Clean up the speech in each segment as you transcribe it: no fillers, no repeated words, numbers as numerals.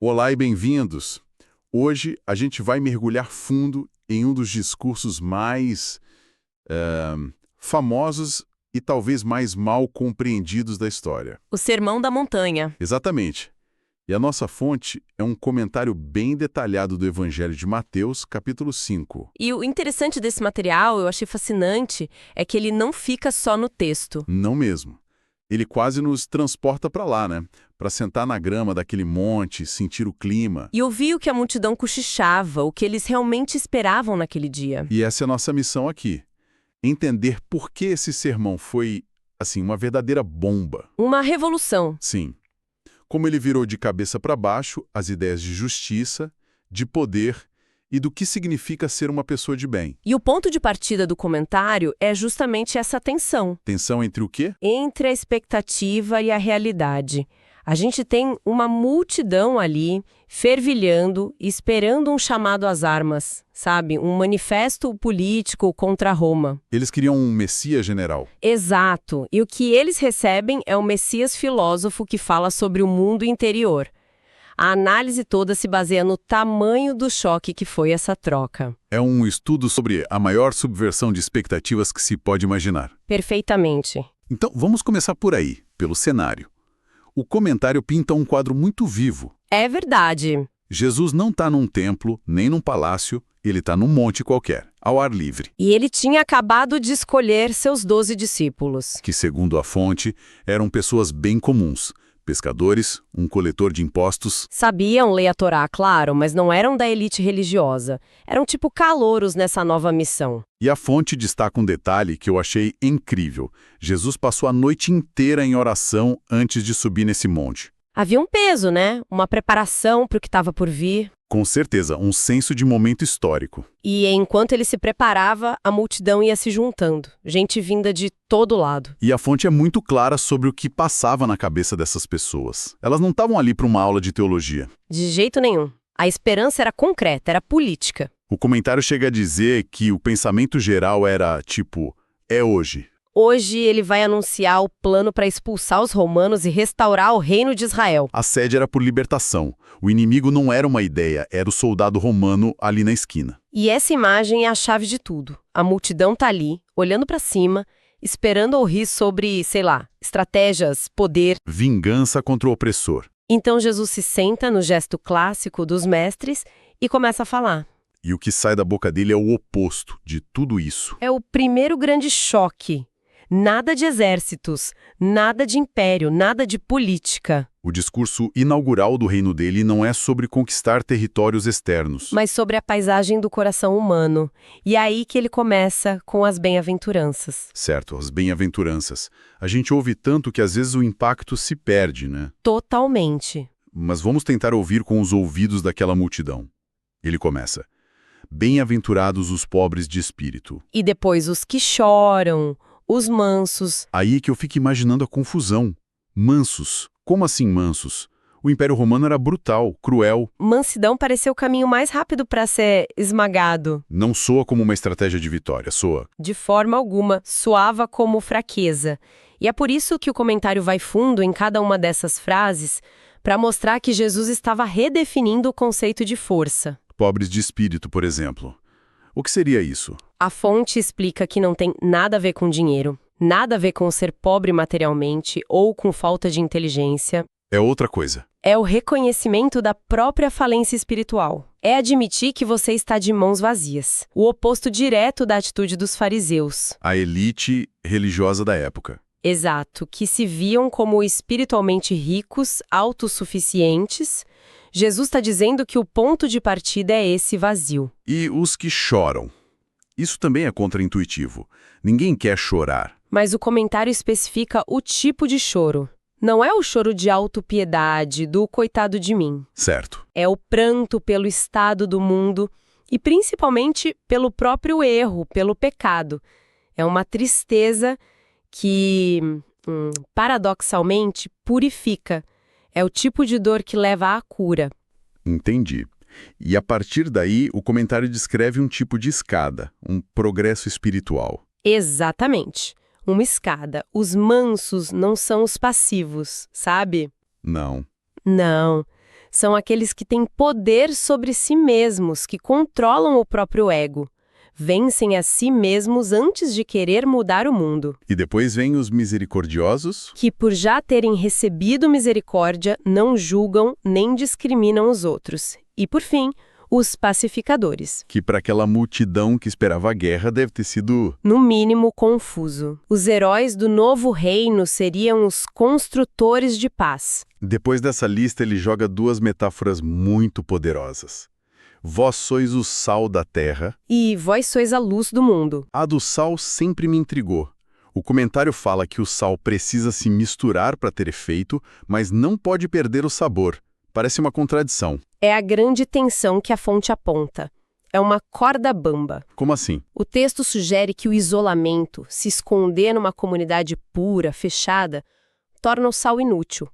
Olá e bem-vindos! Hoje a gente vai mergulhar fundo em um dos discursos mais famosos e talvez mais mal compreendidos da história. O Sermão da Montanha. Exatamente. E a nossa fonte é um comentário bem detalhado do Evangelho de Mateus, capítulo 5. E o interessante desse material, eu achei fascinante, é que ele não fica só no texto. Não mesmo. Ele quase nos transporta para lá, né? Para sentar na grama daquele monte, sentir o clima. E ouvir o que a multidão cochichava, o que eles realmente esperavam naquele dia. E essa é a nossa missão aqui. Entender por que esse sermão foi, assim, uma verdadeira bomba. Uma revolução. Sim. Como ele virou de cabeça para baixo as ideias de justiça, de poder e do que significa ser uma pessoa de bem. E o ponto de partida do comentário é justamente essa tensão. Tensão entre o quê? Entre a expectativa e a realidade. A gente tem uma multidão ali, fervilhando, esperando um chamado às armas, sabe? Um manifesto político contra Roma. Eles queriam um Messias general. Exato. E o que eles recebem é o Messias filósofo que fala sobre o mundo interior. A análise toda se baseia no tamanho do choque que foi essa troca. É um estudo sobre a maior subversão de expectativas que se pode imaginar. Perfeitamente. Então, vamos começar por aí, pelo cenário. O comentário pinta um quadro muito vivo. É verdade. Jesus não está num templo, nem num palácio, ele está num monte qualquer, ao ar livre. E ele tinha acabado de escolher seus 12 discípulos. Que, segundo a fonte, eram pessoas bem comuns. Pescadores, um coletor de impostos. Sabiam ler a Torá, claro, mas não eram da elite religiosa. Eram tipo calouros nessa nova missão. E a fonte destaca um detalhe que eu achei incrível. Jesus passou a noite inteira em oração antes de subir nesse monte. Havia um peso, né? Uma preparação para o que estava por vir. Com certeza, um senso de momento histórico. E enquanto ele se preparava, a multidão ia se juntando. Gente vinda de todo lado. E a fonte é muito clara sobre o que passava na cabeça dessas pessoas. Elas não estavam ali para uma aula de teologia. De jeito nenhum. A esperança era concreta, era política. O comentário chega a dizer que o pensamento geral era tipo, é hoje. Hoje ele vai anunciar o plano para expulsar os romanos e restaurar o reino de Israel. A sede era por libertação. O inimigo não era uma ideia, era o soldado romano ali na esquina. E essa imagem é a chave de tudo. A multidão tá ali, olhando para cima, esperando ouvir sobre, sei lá, estratégias, poder. Vingança contra o opressor. Então Jesus se senta no gesto clássico dos mestres e começa a falar. E o que sai da boca dele é o oposto de tudo isso. É o primeiro grande choque. Nada de exércitos, nada de império, nada de política. O discurso inaugural do reino dele não é sobre conquistar territórios externos. Mas sobre a paisagem do coração humano. E é aí que ele começa com as bem-aventuranças. Certo, as bem-aventuranças. A gente ouve tanto que às vezes o impacto se perde, né? Totalmente. Mas vamos tentar ouvir com os ouvidos daquela multidão. Ele começa. Bem-aventurados os pobres de espírito. E depois os que choram, os mansos. Aí que eu fico imaginando a confusão. Mansos. Como assim mansos? O Império Romano era brutal, cruel. Mansidão pareceu o caminho mais rápido para ser esmagado. Não soa como uma estratégia de vitória, soa. De forma alguma, soava como fraqueza. E é por isso que o comentário vai fundo em cada uma dessas frases, para mostrar que Jesus estava redefinindo o conceito de força. Pobres de espírito, por exemplo. O que seria isso? A fonte explica que não tem nada a ver com dinheiro, nada a ver com ser pobre materialmente ou com falta de inteligência. É outra coisa. É o reconhecimento da própria falência espiritual. É admitir que você está de mãos vazias. O oposto direto da atitude dos fariseus. A elite religiosa da época. Exato, que se viam como espiritualmente ricos, autossuficientes. Jesus está dizendo que o ponto de partida é esse vazio. E os que choram. Isso também é contraintuitivo. Ninguém quer chorar. Mas o comentário especifica o tipo de choro. Não é o choro de autopiedade, do coitado de mim. Certo. É o pranto pelo estado do mundo e principalmente pelo próprio erro, pelo pecado. É uma tristeza que, paradoxalmente, purifica. É o tipo de dor que leva à cura. Entendi. E a partir daí, o comentário descreve um tipo de escada, um progresso espiritual. Exatamente. Uma escada. Os mansos não são os passivos, sabe? Não. Não. São aqueles que têm poder sobre si mesmos, que controlam o próprio ego. Vencem a si mesmos antes de querer mudar o mundo. E depois vem os misericordiosos, Que, por já terem recebido misericórdia, não julgam nem discriminam os outros. E, por fim, os pacificadores. que para aquela multidão que esperava a guerra deve ter sido... No mínimo, confuso. Os heróis do novo reino seriam os construtores de paz. Depois dessa lista, ele joga duas metáforas muito poderosas. Vós sois o sal da terra. E vós sois a luz do mundo. A do sal sempre me intrigou. O comentário fala que o sal precisa se misturar para ter efeito, mas não pode perder o sabor. Parece uma contradição. É a grande tensão que a fonte aponta. É uma corda bamba. Como assim? O texto sugere que o isolamento, se esconder numa comunidade pura, fechada, torna o sal inútil.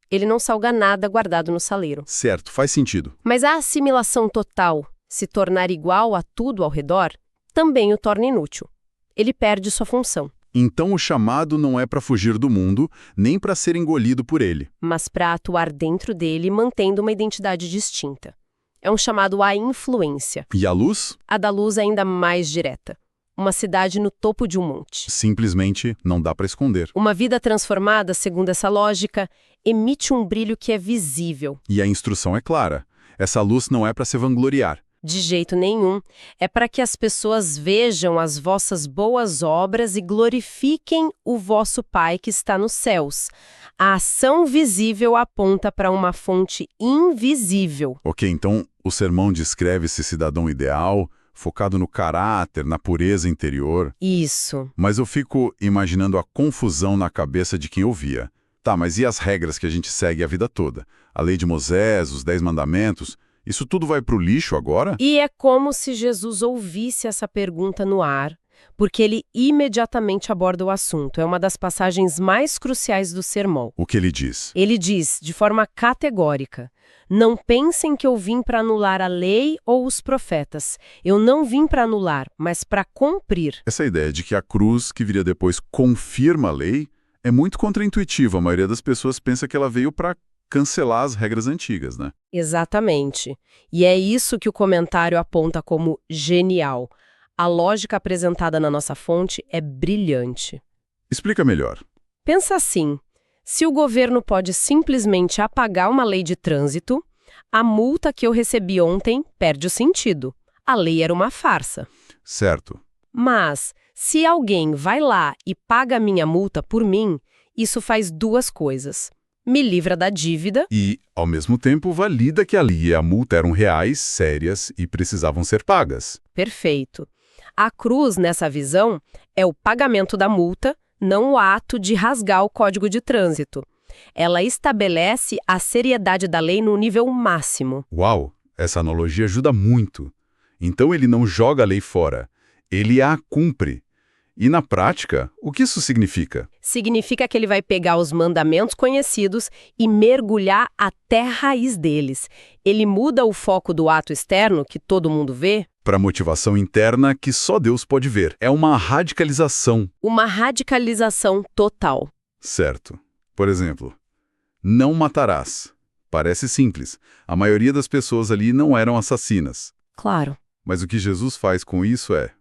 Ele não salga nada guardado no saleiro. Certo, faz sentido. Mas a assimilação total, se tornar igual a tudo ao redor, também o torna inútil. Ele perde sua função. Então o chamado não é para fugir do mundo, nem para ser engolido por ele. Mas para atuar dentro dele, mantendo uma identidade distinta. É um chamado à influência. E a luz? A da luz é ainda mais direta. Uma cidade no topo de um monte. Simplesmente não dá para esconder. Uma vida transformada, segundo essa lógica, emite um brilho que é visível. E a instrução é clara. Essa luz não é para se vangloriar. De jeito nenhum. É para que as pessoas vejam as vossas boas obras e glorifiquem o vosso Pai que está nos céus. A ação visível aponta para uma fonte invisível. Ok, então o sermão descreve esse cidadão ideal, focado no caráter, na pureza interior. Isso. Mas eu fico imaginando a confusão na cabeça de quem ouvia. Tá, mas e as regras que a gente segue a vida toda? A lei de Moisés, os 10 mandamentos... Isso tudo vai para o lixo agora? E é como se Jesus ouvisse essa pergunta no ar, porque ele imediatamente aborda o assunto. É uma das passagens mais cruciais do sermão. O que ele diz? Ele diz, de forma categórica, não pensem que eu vim para anular a lei ou os profetas. Eu não vim para anular, mas para cumprir. Essa ideia de que a cruz, que viria depois, confirma a lei, é muito contraintuitiva. A maioria das pessoas pensa que ela veio para cancelar as regras antigas, né? Exatamente. E é isso que o comentário aponta como genial. A lógica apresentada na nossa fonte é brilhante. Explica melhor. Pensa assim, se o governo pode simplesmente apagar uma lei de trânsito, a multa que eu recebi ontem perde o sentido. A lei era uma farsa. Certo. Mas, se alguém vai lá e paga a minha multa por mim, isso faz duas coisas. Me livra da dívida. E, ao mesmo tempo, valida que a lei e a multa eram reais, sérias e precisavam ser pagas. Perfeito. A cruz, nessa visão, é o pagamento da multa, não o ato de rasgar o código de trânsito. Ela estabelece a seriedade da lei no nível máximo. Uau! Essa analogia ajuda muito. Então ele não joga a lei fora, ele a cumpre. E na prática, o que isso significa? Significa que ele vai pegar os mandamentos conhecidos e mergulhar até a raiz deles. Ele muda o foco do ato externo, que todo mundo vê, Para a motivação interna que só Deus pode ver. É uma radicalização. uma radicalização total. Certo. Por exemplo, não matarás. Parece simples. A maioria das pessoas ali não eram assassinas. Claro. Mas o que Jesus faz com isso é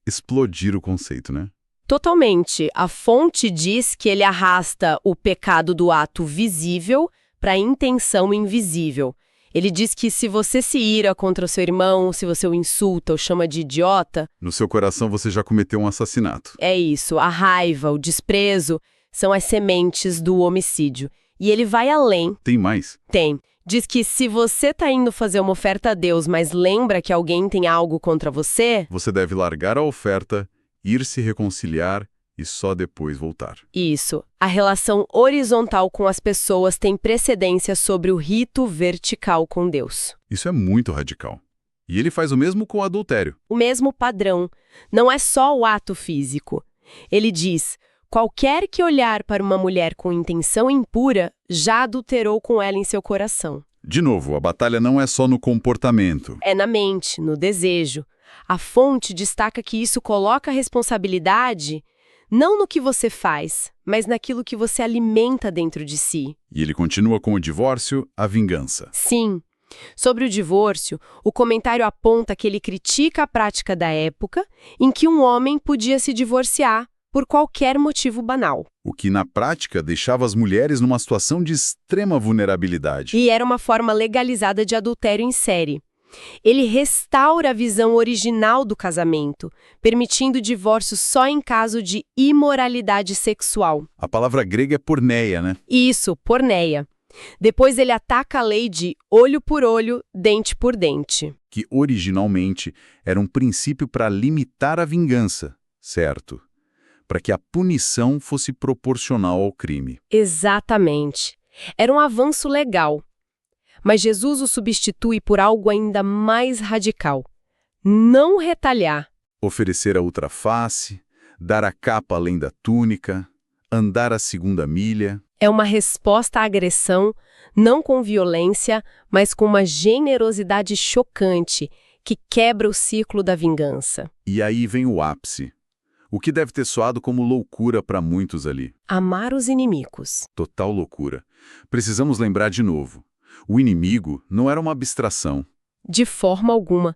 explodir o conceito, né? Totalmente. A fonte diz que ele arrasta o pecado do ato visível para a intenção invisível. Ele diz que se você se ira contra o seu irmão, se você o insulta ou chama de idiota, No seu coração você já cometeu um assassinato. é isso. A raiva, o desprezo são as sementes do homicídio. E ele vai além. Tem mais. Tem. Diz que se você tá indo fazer uma oferta a Deus, mas lembra que alguém tem algo contra você, Você deve largar a oferta, ir se reconciliar e só depois voltar. isso. A relação horizontal com as pessoas tem precedência sobre o rito vertical com Deus. Isso é muito radical. E ele faz o mesmo com o adultério. O mesmo padrão. Não é só o ato físico. Ele diz: qualquer que olhar para uma mulher com intenção impura já adulterou com ela em seu coração. De novo, a batalha não é só no comportamento. É na mente, no desejo. A fonte destaca que isso coloca a responsabilidade Não no que você faz, mas naquilo que você alimenta dentro de si. E ele continua com o divórcio, a vingança. Sim. Sobre o divórcio, o comentário aponta que ele critica a prática da época em que um homem podia se divorciar por qualquer motivo banal. O que, na prática, deixava as mulheres numa situação de extrema vulnerabilidade. E era uma forma legalizada de adultério em série. Ele restaura a visão original do casamento, permitindo o divórcio só em caso de imoralidade sexual. A palavra grega é porneia, né? Isso, porneia. Depois ele ataca a lei de olho por olho, dente por dente. Que originalmente era um princípio para limitar a vingança, certo? Para que a punição fosse proporcional ao crime. Exatamente. Era um avanço legal. Mas Jesus o substitui por algo ainda mais radical. Não retalhar. Oferecer a outra face, dar a capa além da túnica, andar a segunda milha. É uma resposta à agressão, não com violência, mas com uma generosidade chocante, que quebra o ciclo da vingança. E aí vem o ápice. O que deve ter soado como loucura para muitos ali. Amar os inimigos. Total loucura. Precisamos lembrar de novo. O inimigo não era uma abstração. De forma alguma.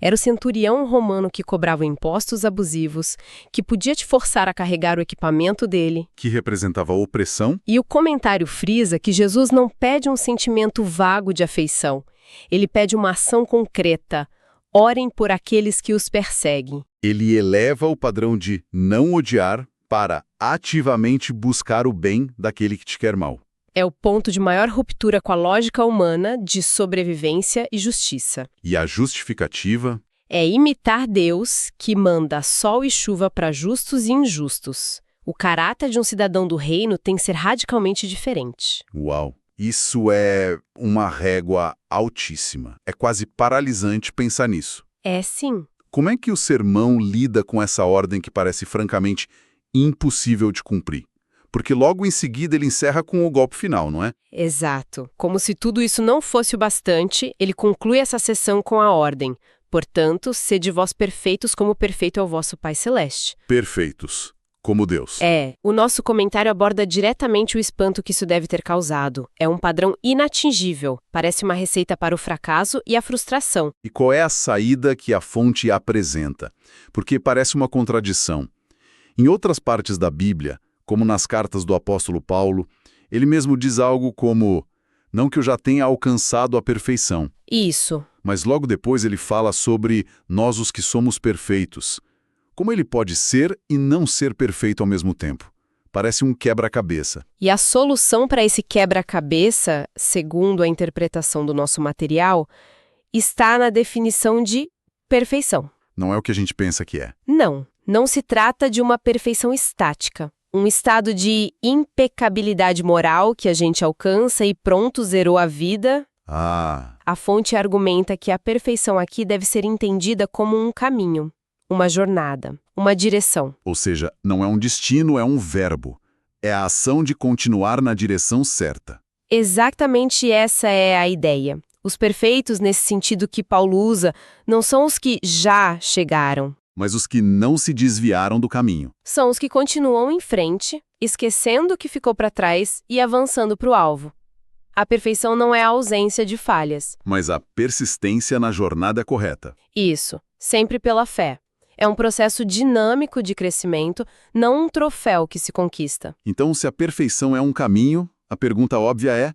Era o centurião romano que cobrava impostos abusivos, que podia te forçar a carregar o equipamento dele. Que representava a opressão. E o comentário frisa que Jesus não pede um sentimento vago de afeição. Ele pede uma ação concreta. Orem por aqueles que os perseguem. Ele eleva o padrão de não odiar para ativamente buscar o bem daquele que te quer mal. É o ponto de maior ruptura com a lógica humana de sobrevivência e justiça. E a justificativa? É imitar Deus, que manda sol e chuva para justos e injustos. O caráter de um cidadão do reino tem que ser radicalmente diferente. Uau! Isso é uma régua altíssima. É quase paralisante pensar nisso. É sim. Como é que o sermão lida com essa ordem que parece francamente impossível de cumprir? Porque logo em seguida ele encerra com o golpe final, não é? Exato. Como se tudo isso não fosse o bastante, ele conclui essa sessão com a ordem. Portanto, sede vós perfeitos como perfeito é o vosso Pai Celeste. Perfeitos, como Deus. O nosso comentário aborda diretamente o espanto que isso deve ter causado. É um padrão inatingível. Parece uma receita para o fracasso e a frustração. E qual é a saída que a fonte apresenta? Porque parece uma contradição. Em outras partes da Bíblia, como nas cartas do apóstolo Paulo, ele mesmo diz algo como, não que eu já tenha alcançado a perfeição. Isso. Mas logo depois ele fala sobre nós os que somos perfeitos. Como ele pode ser e não ser perfeito ao mesmo tempo? Parece um quebra-cabeça. E a solução para esse quebra-cabeça, segundo a interpretação do nosso material, está na definição de perfeição. Não é o que a gente pensa que é. Não se trata de uma perfeição estática. Um estado de impecabilidade moral que a gente alcança e pronto, zerou a vida. A fonte argumenta que a perfeição aqui deve ser entendida como um caminho, uma jornada, uma direção. Ou seja, não é um destino, é um verbo. É a ação de continuar na direção certa. Exatamente essa é a ideia. Os perfeitos, nesse sentido que Paulo usa, não são os que já chegaram. Mas os que não se desviaram do caminho. São os que continuam em frente, esquecendo o que ficou para trás e avançando para o alvo. A perfeição não é a ausência de falhas. Mas a persistência na jornada correta. Isso, sempre pela fé. É um processo dinâmico de crescimento, não um troféu que se conquista. Então, se a perfeição é um caminho, a pergunta óbvia é,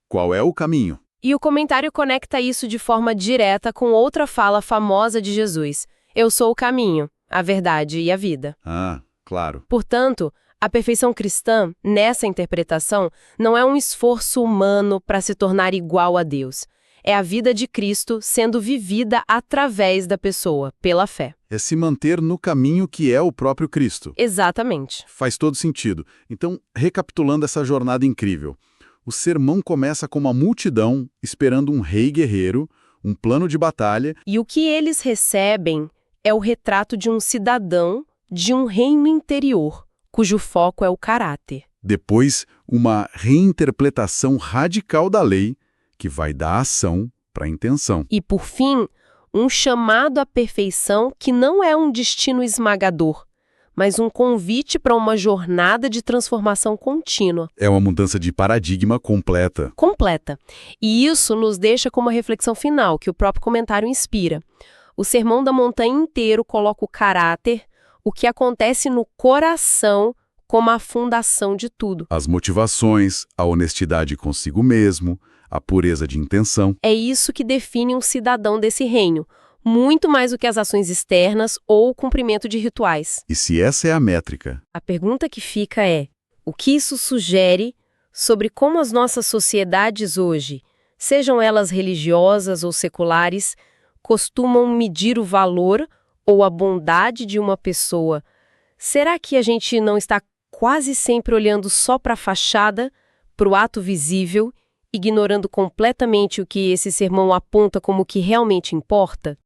qual é o caminho? E o comentário conecta isso de forma direta com outra fala famosa de Jesus. Eu sou o caminho, a verdade e a vida. Claro. Portanto, a perfeição cristã, nessa interpretação, não é um esforço humano para se tornar igual a Deus. É a vida de Cristo sendo vivida através da pessoa, pela fé. É se manter no caminho que é o próprio Cristo. Exatamente. Faz todo sentido. Então, recapitulando essa jornada incrível, o sermão começa com uma multidão esperando um rei guerreiro, um plano de batalha. E o que eles recebem é o retrato de um cidadão de um reino interior, cujo foco é o caráter. Depois, uma reinterpretação radical da lei, que vai da ação para a intenção. E, por fim, um chamado à perfeição que não é um destino esmagador, mas um convite para uma jornada de transformação contínua. É uma mudança de paradigma completa. Completa. E isso nos deixa com uma reflexão final, que o próprio comentário inspira. O Sermão da Montanha inteiro coloca o caráter, o que acontece no coração, como a fundação de tudo. As motivações, a honestidade consigo mesmo, a pureza de intenção. É isso que define um cidadão desse reino, muito mais do que as ações externas ou o cumprimento de rituais. E se essa é a métrica? A pergunta que fica é: o que isso sugere sobre como as nossas sociedades hoje, sejam elas religiosas ou seculares, costumam medir o valor ou a bondade de uma pessoa? Será que a gente não está quase sempre olhando só para a fachada, para o ato visível, ignorando completamente o que esse sermão aponta como o que realmente importa?